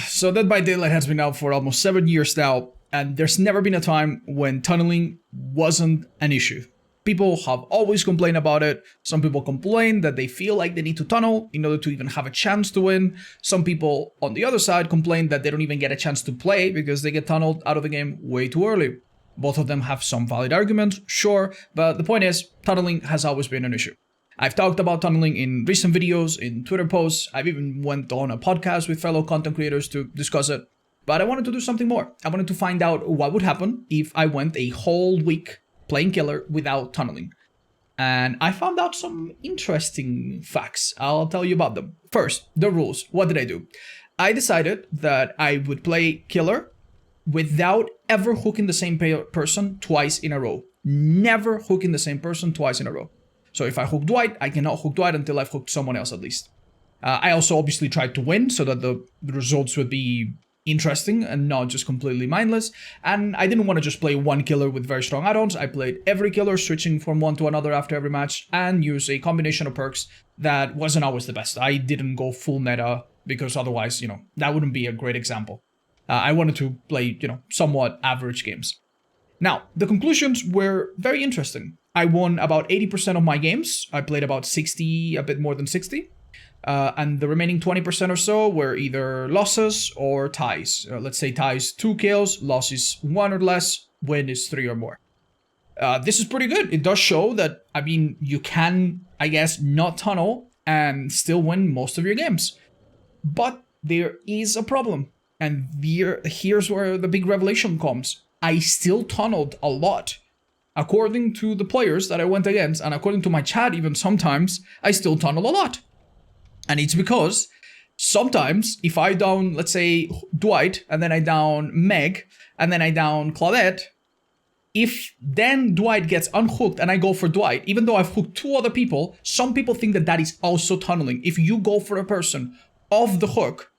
So Dead by Daylight has been out for almost 7 years now, and there's never been a time when tunneling wasn't an issue. People have always complained about it. Some people complain that they feel like they need to tunnel in order to even have a chance to win. Some people on the other side complain that they don't even get a chance to play because they get tunneled out of the game way too early. Both of them have some valid arguments, sure, but the point is, tunneling has always been an issue. I've talked about tunneling in recent videos, in Twitter posts. I've even went on a podcast with fellow content creators to discuss it. But I wanted to do something more. I wanted to find out what would happen if I went a whole week playing killer without tunneling. And I found out some interesting facts. I'll tell you about them. First, the rules. What did I do? I decided that I would play killer without ever hooking the same person twice in a row. Never hooking the same person twice in a row. So if I hook Dwight, I cannot hook Dwight until I've hooked someone else at least. I also obviously tried to win so that the results would be interesting and not just completely mindless. And I didn't want to just play one killer with very strong add-ons. I played every killer, switching from one to another after every match, and use a combination of perks that wasn't always the best. I didn't go full meta because otherwise, that wouldn't be a great example. I wanted to play, somewhat average games. Now, the conclusions were very interesting. I won about 80% of my games. I played about 60, a bit more than 60. And the remaining 20% or so were either losses or ties. Let's say ties 2 kills, losses 1 or less, win is 3 or more. This is pretty good. It does show that, you can, not tunnel and still win most of your games. But there is a problem. And here's where the big revelation comes. I still tunneled a lot. According to the players that I went against, and according to my chat even sometimes, I still tunnel a lot. And it's because sometimes if I down, let's say, Dwight, and then I down Meg, and then I down Claudette, if then Dwight gets unhooked and I go for Dwight, even though I've hooked 2 other people, some people think that that is also tunneling. If you go for a person off the hook,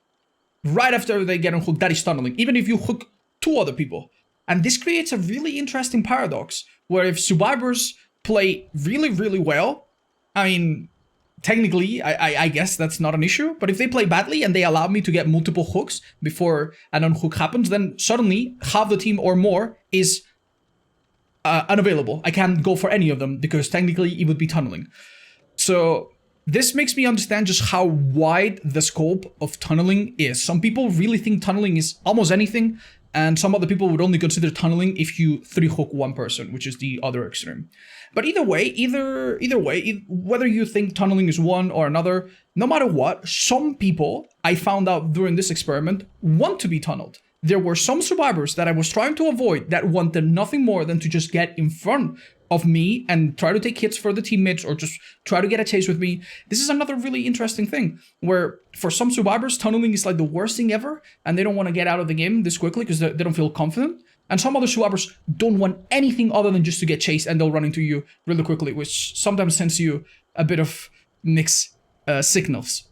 right after they get unhooked, that is tunneling, even if you hook 2 other people. And this creates a really interesting paradox, where if survivors play really, really well, technically, I guess that's not an issue, but if they play badly and they allow me to get multiple hooks before an unhook happens, then suddenly half the team or more is unavailable. I can't go for any of them because technically it would be tunneling. So this makes me understand just how wide the scope of tunneling is. Some people really think tunneling is almost anything, and some other people would only consider tunneling if you 3-hook one person, which is the other extreme. But either way, whether you think tunneling is one or another, no matter what, some people, I found out during this experiment, want to be tunneled. There were some survivors that I was trying to avoid that wanted nothing more than to just get in front of me and try to take hits for the teammates or just try to get a chase with me. This is another really interesting thing, where for some survivors, tunneling is like the worst thing ever, and they don't want to get out of the game this quickly because they don't feel confident. And some other survivors don't want anything other than just to get chased, and they'll run into you really quickly, which sometimes sends you a bit of mixed signals.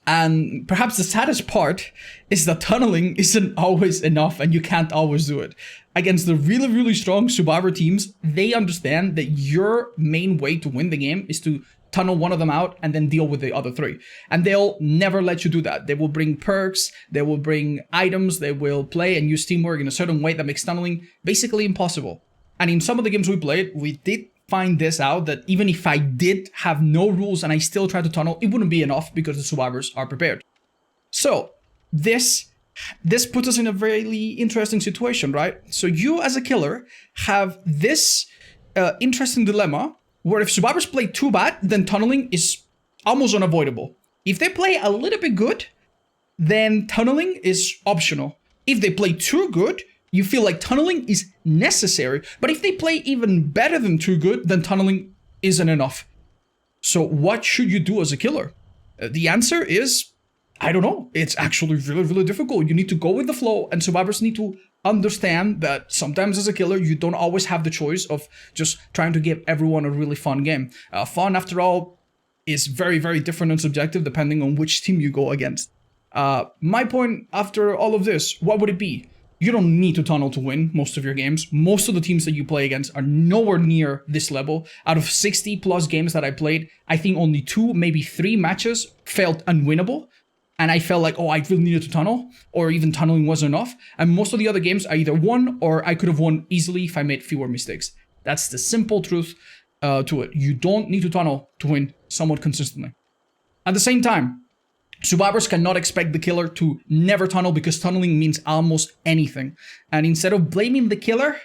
And perhaps the saddest part is that tunneling isn't always enough and you can't always do it. Against the really, really strong survivor teams, they understand that your main way to win the game is to tunnel one of them out and then deal with the other 3. And they'll never let you do that. They will bring perks, they will bring items, they will play and use teamwork in a certain way that makes tunneling basically impossible. And in some of the games we played, we did find this out, that even if I did have no rules and I still tried to tunnel, it wouldn't be enough because the survivors are prepared. So this puts us in a very interesting situation, right? So you as a killer have this interesting dilemma where if survivors play too bad, then tunneling is almost unavoidable. If they play a little bit good, then tunneling is optional. If they play too good, you feel like tunneling is necessary. But if they play even better than too good, then tunneling isn't enough. So what should you do as a killer? The answer is, I don't know. It's actually really, really difficult. You need to go with the flow, and survivors need to understand that sometimes as a killer, you don't always have the choice of just trying to give everyone a really fun game. Fun, after all, is very, very different and subjective depending on which team you go against. My point after all of this, what would it be? You don't need to tunnel to win most of your games. Most of the teams that you play against are nowhere near this level. Out of 60 plus games that I played, I think only 2, maybe 3 matches felt unwinnable. and I felt like, oh, I really needed to tunnel, or even tunneling wasn't enough. And most of the other games I either won or I could have won easily if I made fewer mistakes. That's the simple truth to it. You don't need to tunnel to win somewhat consistently. At the same time, survivors cannot expect the killer to never tunnel because tunneling means almost anything. And instead of blaming the killer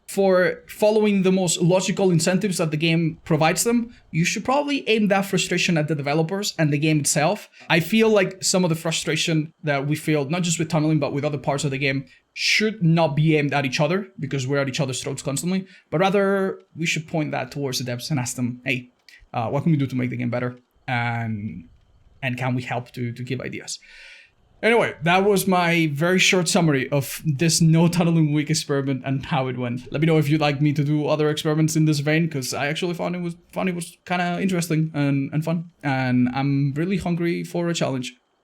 for following the most logical incentives that the game provides them, you should probably aim that frustration at the developers and the game itself. I feel like some of the frustration that we feel, not just with tunneling, but with other parts of the game, should not be aimed at each other because we're at each other's throats constantly, but rather we should point that towards the devs and ask them, hey, what can we do to make the game better? And can we help to give ideas? Anyway, that was my very short summary of this no tunneling week experiment and how it went. Let me know if you'd like me to do other experiments in this vein, because I actually found it was kind of interesting and fun. And I'm really hungry for a challenge.